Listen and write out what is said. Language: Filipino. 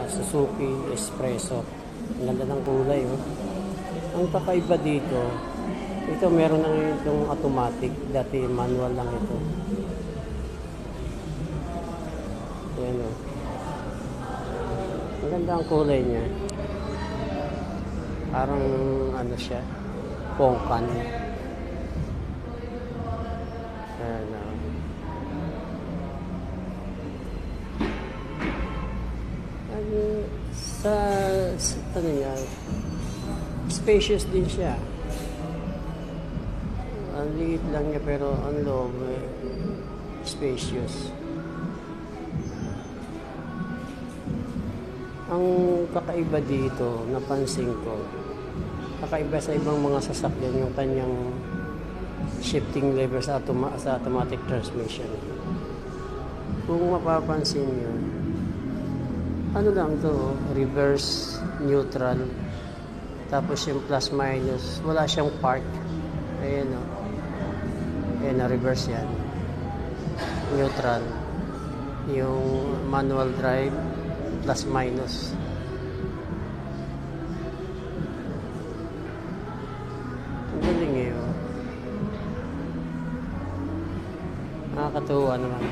Suzuki Espresso. Ang ganda ng kulay, oh. Ang kakaiba dito, ito meron na ngayon itong automatic. Dati manual lang ito. Ayan, oh. Ang ganda ang kulay niya. Parang ano siya, pongkan. Ayan, oh. Sa ano niya, spacious din siya. Ang liit lang niya pero ang loob spacious. Ang kakaiba dito, napansin ko, kakaiba sa ibang mga sasakyan yung kanyang shifting lever sa automatic transmission. Kung mapapansin nyo, ano lang to, reverse, neutral, tapos yung plus minus, wala siyang park. Ayan o. Ayan na, reverse yan. Neutral. Yung manual drive, plus minus. Ang galing eh. Nakakatuwa naman.